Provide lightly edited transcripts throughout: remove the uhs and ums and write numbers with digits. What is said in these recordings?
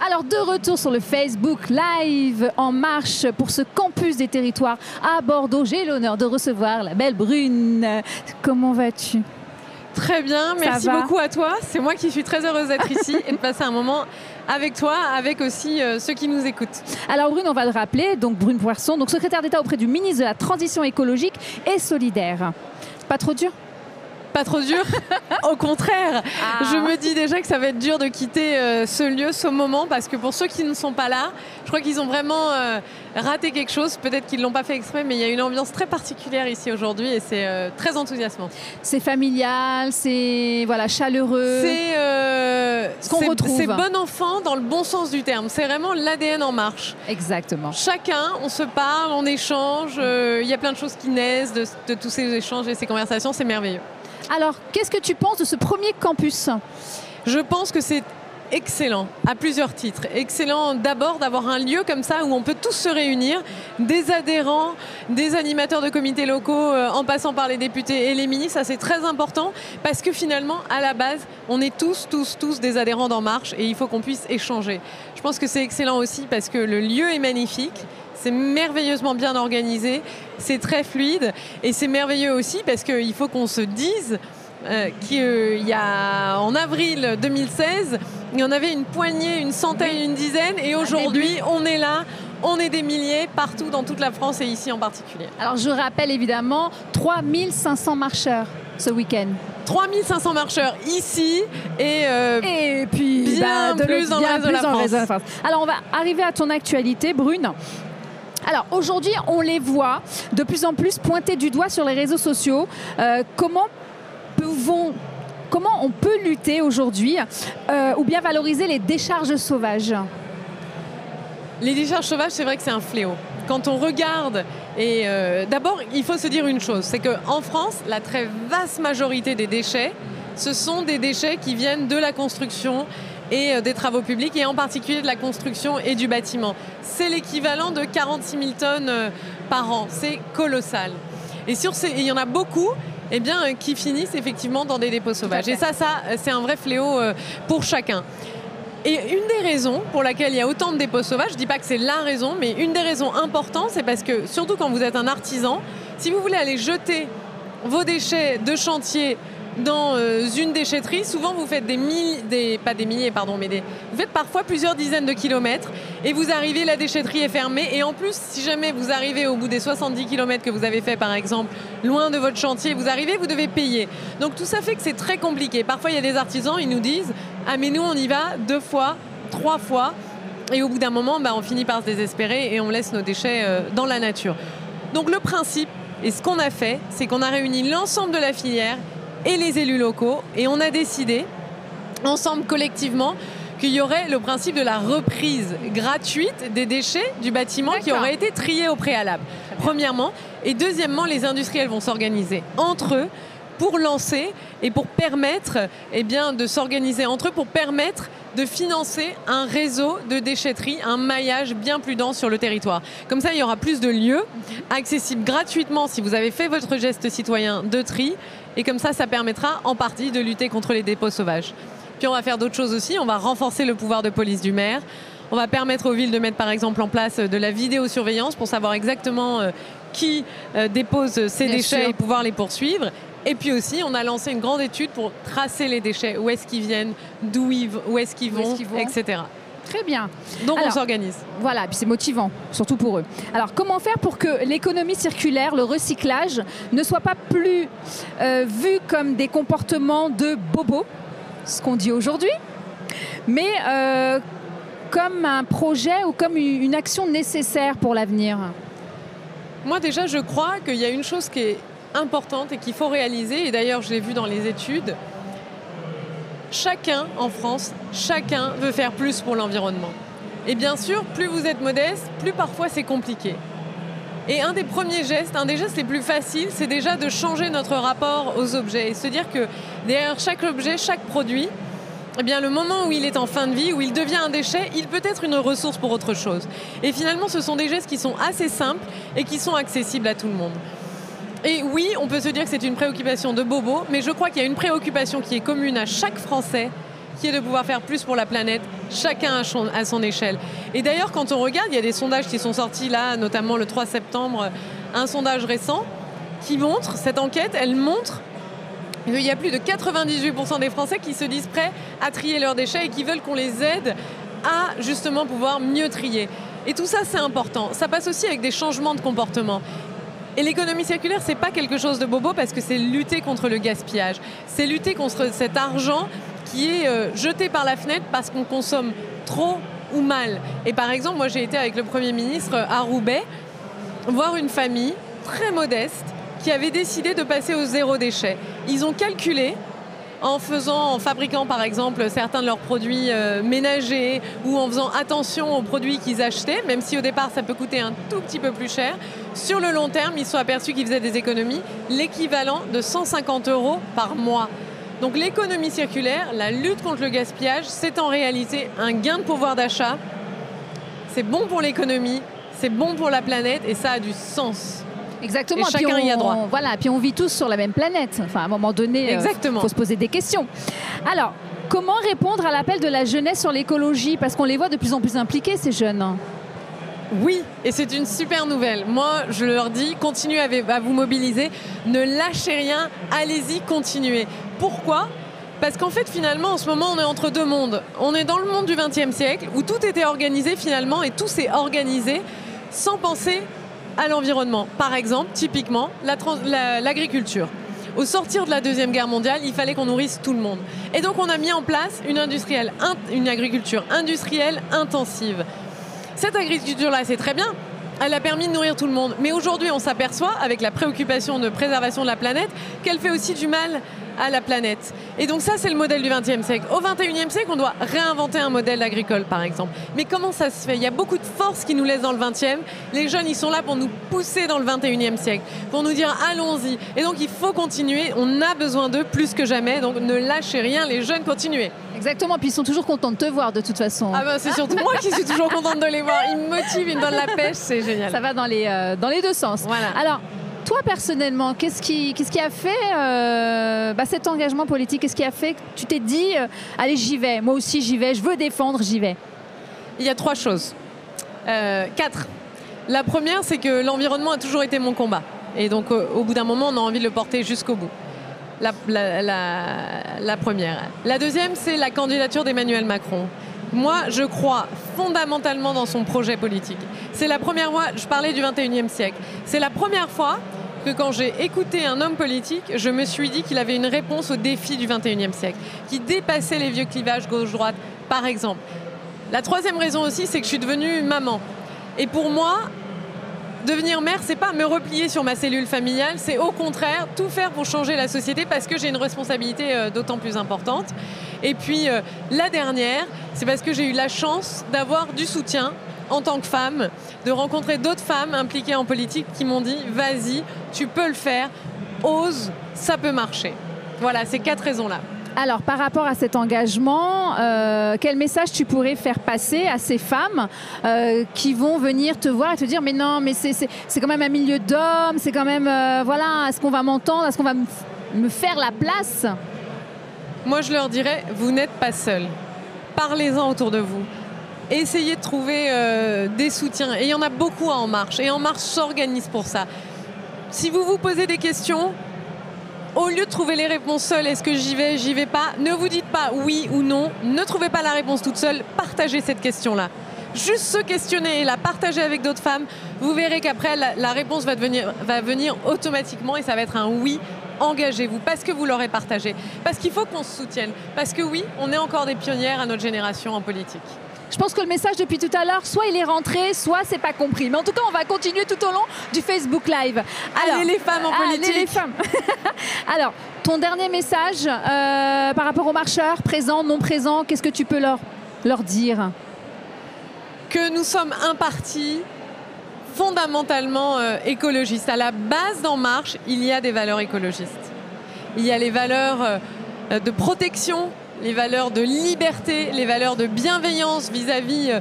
Alors, de retour sur le Facebook Live En Marche pour ce campus des territoires à Bordeaux. J'ai l'honneur de recevoir la belle Brune. Comment vas-tu? Très bien, merci beaucoup à toi. C'est moi qui suis très heureuse d'être ici et de passer un moment avec toi, avec aussi ceux qui nous écoutent. Alors Brune, on va le rappeler, donc Brune Poirson, donc secrétaire d'État auprès du ministre de la Transition écologique et solidaire. Pas trop dur? Pas trop dur, au contraire. Je me dis déjà que ça va être dur de quitter ce lieu, ce moment, parce que pour ceux qui ne sont pas là, je crois qu'ils ont vraiment raté quelque chose. Peut-être qu'ils ne l'ont pas fait exprès, mais il y a une ambiance très particulière ici aujourd'hui et c'est très enthousiasmant. C'est familial, c'est voilà, chaleureux. C'est ce qu'on retrouve. C'est bon enfant dans le bon sens du terme. C'est vraiment l'ADN En Marche. Exactement. Chacun, on se parle, on échange. Il y a plein de choses qui naissent de tous ces échanges et ces conversations. C'est merveilleux. Alors, qu'est-ce que tu penses de ce premier campus? Je pense que c'est excellent, à plusieurs titres. Excellent d'abord d'avoir un lieu comme ça où on peut tous se réunir, des adhérents, des animateurs de comités locaux, en passant par les députés et les ministres. Ça, c'est très important parce que finalement, à la base, on est tous des adhérents d'En Marche et il faut qu'on puisse échanger. Je pense que c'est excellent aussi parce que le lieu est magnifique. C'est merveilleusement bien organisé, c'est très fluide et c'est merveilleux aussi parce qu'il faut qu'on se dise qu'il y a en avril 2016, il y en avait une poignée, une centaine, une dizaine et aujourd'hui on est là. On est des milliers partout dans toute la France et ici en particulier. Alors je rappelle évidemment 3500 marcheurs ce week-end. 3500 marcheurs ici et puis bien plus dans le reste de la France. Alors on va arriver à ton actualité, Brune. Alors aujourd'hui, on les voit de plus en plus pointer du doigt sur les réseaux sociaux. Comment on peut lutter aujourd'hui ou bien valoriser les décharges sauvages? Les décharges sauvages, c'est vrai que c'est un fléau. Quand on regarde, et d'abord, il faut se dire une chose, c'est qu'en France, la très vaste majorité des déchets, ce sont des déchets qui viennent de la construction et des travaux publics, et en particulier de la construction et du bâtiment. C'est l'équivalent de 46 000 tonnes par an. C'est colossal. Et il y en a beaucoup qui finissent effectivement dans des dépôts sauvages. Et ça c'est un vrai fléau pour chacun. Et une des raisons pour laquelle il y a autant de dépôts sauvages, je ne dis pas que c'est la raison, mais une des raisons importantes, c'est parce que, surtout quand vous êtes un artisan, si vous voulez aller jeter vos déchets de chantier dans une déchetterie, souvent vous faites vous faites parfois plusieurs dizaines de kilomètres et vous arrivez, la déchetterie est fermée et en plus, si jamais vous arrivez au bout des 70 kilomètres que vous avez fait par exemple, loin de votre chantier, vous devez payer. Donc tout ça fait que c'est très compliqué. Parfois il y a des artisans, ils nous disent « Ah mais nous on y va 2 fois, 3 fois » et au bout d'un moment, on finit par se désespérer et on laisse nos déchets dans la nature. Donc le principe, et ce qu'on a fait, c'est qu'on a réuni l'ensemble de la filière et les élus locaux, et on a décidé, ensemble, collectivement, qu'il y aurait le principe de la reprise gratuite des déchets du bâtiment qui auraient été triés au préalable, premièrement. Et deuxièmement, les industriels vont s'organiser entre eux pour lancer et pour permettre de s'organiser entre eux pour permettre de financer un réseau de déchetterie, un maillage bien plus dense sur le territoire. Comme ça, il y aura plus de lieux accessibles gratuitement si vous avez fait votre geste citoyen de tri. Et comme ça permettra en partie de lutter contre les dépôts sauvages. Puis on va faire d'autres choses aussi. On va renforcer le pouvoir de police du maire. On va permettre aux villes de mettre par exemple en place de la vidéosurveillance pour savoir exactement qui dépose ces déchets et pouvoir les poursuivre. Et puis aussi, on a lancé une grande étude pour tracer les déchets, où est-ce qu'ils viennent, où est-ce qu'ils vont, etc. Très bien. Donc on s'organise. Voilà, puis c'est motivant, surtout pour eux. Alors comment faire pour que l'économie circulaire, le recyclage, ne soit pas plus vu comme des comportements de bobos, ce qu'on dit aujourd'hui, mais comme un projet ou comme une action nécessaire pour l'avenir? Moi déjà, je crois qu'il y a une chose qui est importante et qu'il faut réaliser, et d'ailleurs je l'ai vu dans les études, chacun en France, chacun veut faire plus pour l'environnement. Et bien sûr, plus vous êtes modeste, plus parfois c'est compliqué. Et un des premiers gestes, un des gestes les plus faciles, c'est déjà de changer notre rapport aux objets et se dire que derrière chaque objet, chaque produit, le moment où il est en fin de vie, où il devient un déchet, il peut être une ressource pour autre chose. Et finalement, ce sont des gestes qui sont assez simples et qui sont accessibles à tout le monde. Et oui, on peut se dire que c'est une préoccupation de bobo, mais je crois qu'il y a une préoccupation qui est commune à chaque Français, qui est de pouvoir faire plus pour la planète, chacun à son échelle. Et d'ailleurs, quand on regarde, il y a des sondages qui sont sortis là, notamment le 3 septembre, un sondage récent, qui montre, cette enquête, elle montre qu'il y a plus de 98% des Français qui se disent prêts à trier leurs déchets et qui veulent qu'on les aide à justement pouvoir mieux trier. Et tout ça, c'est important. Ça passe aussi avec des changements de comportement. Et l'économie circulaire, c'est pas quelque chose de bobo parce que c'est lutter contre le gaspillage. C'est lutter contre cet argent qui est jeté par la fenêtre parce qu'on consomme trop ou mal. Et par exemple, moi j'ai été avec le Premier ministre à Roubaix voir une famille très modeste qui avait décidé de passer au zéro déchet. Ils ont calculé en fabriquant par exemple certains de leurs produits ménagers ou en faisant attention aux produits qu'ils achetaient, même si au départ ça peut coûter un tout petit peu plus cher. Sur le long terme, ils se sont aperçus qu'ils faisaient des économies, l'équivalent de 150 € par mois. Donc l'économie circulaire, la lutte contre le gaspillage, c'est en réalité un gain de pouvoir d'achat. C'est bon pour l'économie, c'est bon pour la planète et ça a du sens. Exactement. Et chacun y a droit. Voilà, puis on vit tous sur la même planète. Enfin, à un moment donné, il faut se poser des questions. Alors, comment répondre à l'appel de la jeunesse sur l'écologie? Parce qu'on les voit de plus en plus impliqués, ces jeunes. Oui, et c'est une super nouvelle. Moi, je leur dis, continuez à vous mobiliser, ne lâchez rien, allez-y, continuez. Pourquoi ? Parce qu'en fait, finalement, en ce moment, on est entre deux mondes. On est dans le monde du XXe siècle, où tout était organisé finalement, et tout s'est organisé sans penser à l'environnement. Par exemple, typiquement, l'agriculture. Au sortir de la Deuxième Guerre mondiale, il fallait qu'on nourrisse tout le monde. Et donc, on a mis en place une agriculture industrielle intensive. Cette agriculture-là, c'est très bien. Elle a permis de nourrir tout le monde. Mais aujourd'hui, on s'aperçoit, avec la préoccupation de préservation de la planète, qu'elle fait aussi du mal à la planète. Et donc ça, c'est le modèle du XXe siècle. Au XXIe siècle, on doit réinventer un modèle agricole, par exemple. Mais comment ça se fait ? Il y a beaucoup de forces qui nous laissent dans le XXe. Les jeunes, ils sont là pour nous pousser dans le XXIe siècle, pour nous dire allons-y. Et donc, il faut continuer. On a besoin d'eux plus que jamais. Donc, ne lâchez rien, les jeunes, continuez. Exactement, puis ils sont toujours contents de te voir de toute façon. Ah ben c'est surtout moi qui suis toujours contente de les voir. Ils me motivent, ils me donnent la pêche, c'est génial. Ça va dans les deux sens. Voilà. Alors, toi personnellement, qu'est-ce qui a fait cet engagement politique? Qu'est-ce qui a fait que tu t'es dit allez, j'y vais, moi aussi j'y vais, je veux défendre, j'y vais? Il y a 3 choses. 4. La première, c'est que l'environnement a toujours été mon combat. Et donc au bout d'un moment, on a envie de le porter jusqu'au bout. La première. La deuxième, c'est la candidature d'Emmanuel Macron. Moi, je crois fondamentalement dans son projet politique. C'est la première fois, je parlais du 21e siècle, c'est la première fois que quand j'ai écouté un homme politique, je me suis dit qu'il avait une réponse aux défis du 21e siècle, qui dépassait les vieux clivages gauche-droite, par exemple. La troisième raison aussi, c'est que je suis devenue maman. Et pour moi, devenir mère, c'est pas me replier sur ma cellule familiale, c'est au contraire tout faire pour changer la société parce que j'ai une responsabilité d'autant plus importante. Et puis la dernière, c'est parce que j'ai eu la chance d'avoir du soutien en tant que femme, de rencontrer d'autres femmes impliquées en politique qui m'ont dit « Vas-y, tu peux le faire, ose, ça peut marcher ». Voilà, ces 4 raisons-là. Alors, par rapport à cet engagement, quel message tu pourrais faire passer à ces femmes qui vont venir te voir et te dire « Mais non, mais c'est quand même un milieu d'hommes, c'est quand même, voilà, est-ce qu'on va m'entendre, est-ce qu'on va me faire la place ?» Moi, je leur dirais « Vous n'êtes pas seuls. Parlez-en autour de vous. Essayez de trouver des soutiens. Et il y en a beaucoup à En Marche. Et En Marche s'organise pour ça. Si vous vous posez des questions, au lieu de trouver les réponses seules, est-ce que j'y vais pas, ne vous dites pas oui ou non, ne trouvez pas la réponse toute seule, partagez cette question-là. Juste se questionner et la partager avec d'autres femmes, vous verrez qu'après, la réponse va venir automatiquement et ça va être un oui. Engagez-vous parce que vous l'aurez partagé, parce qu'il faut qu'on se soutienne, parce que oui, on est encore des pionnières à notre génération en politique. Je pense que le message depuis tout à l'heure, soit il est rentré, soit c'est pas compris. Mais en tout cas, on va continuer tout au long du Facebook Live. Alors, allez les femmes en politique. Allez les femmes. Alors, ton dernier message par rapport aux marcheurs, présents, non présents, qu'est-ce que tu peux leur dire? Que nous sommes un parti fondamentalement écologiste. À la base d'En Marche, il y a des valeurs écologistes. Il y a les valeurs de protection, les valeurs de liberté, les valeurs de bienveillance vis-à-vis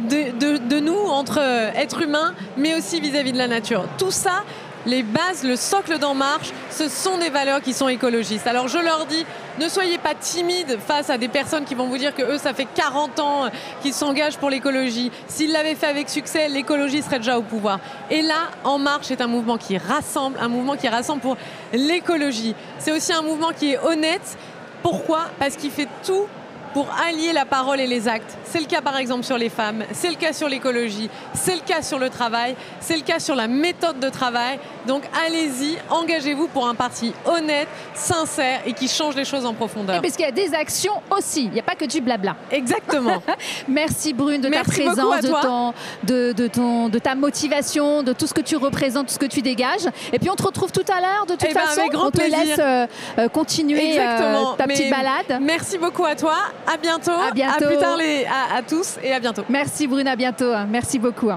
de nous, entre êtres humains, mais aussi vis-à-vis de la nature. Tout ça, les bases, le socle d'En Marche, ce sont des valeurs qui sont écologistes. Alors je leur dis, Ne soyez pas timide face à des personnes qui vont vous dire que eux, ça fait 40 ans qu'ils s'engagent pour l'écologie. S'ils l'avaient fait avec succès, l'écologie serait déjà au pouvoir. Et là, En Marche est un mouvement qui rassemble, un mouvement qui rassemble pour l'écologie. C'est aussi un mouvement qui est honnête. Pourquoi? Parce qu'il fait tout pour allier la parole et les actes. C'est le cas par exemple sur les femmes, c'est le cas sur l'écologie, c'est le cas sur le travail, c'est le cas sur la méthode de travail. Donc allez-y, engagez-vous pour un parti honnête, sincère et qui change les choses en profondeur. Et parce qu'il y a des actions aussi, il n'y a pas que du blabla. Exactement. Merci Brune de ta présence, de ta motivation, de tout ce que tu représentes, tout ce que tu dégages. Et puis on te retrouve tout à l'heure de toute façon. Avec grand plaisir. On te laisse continuer ta petite balade. Merci beaucoup à toi. À bientôt. À bientôt. À plus tard à tous et à bientôt. Merci Brune, à bientôt. Merci beaucoup.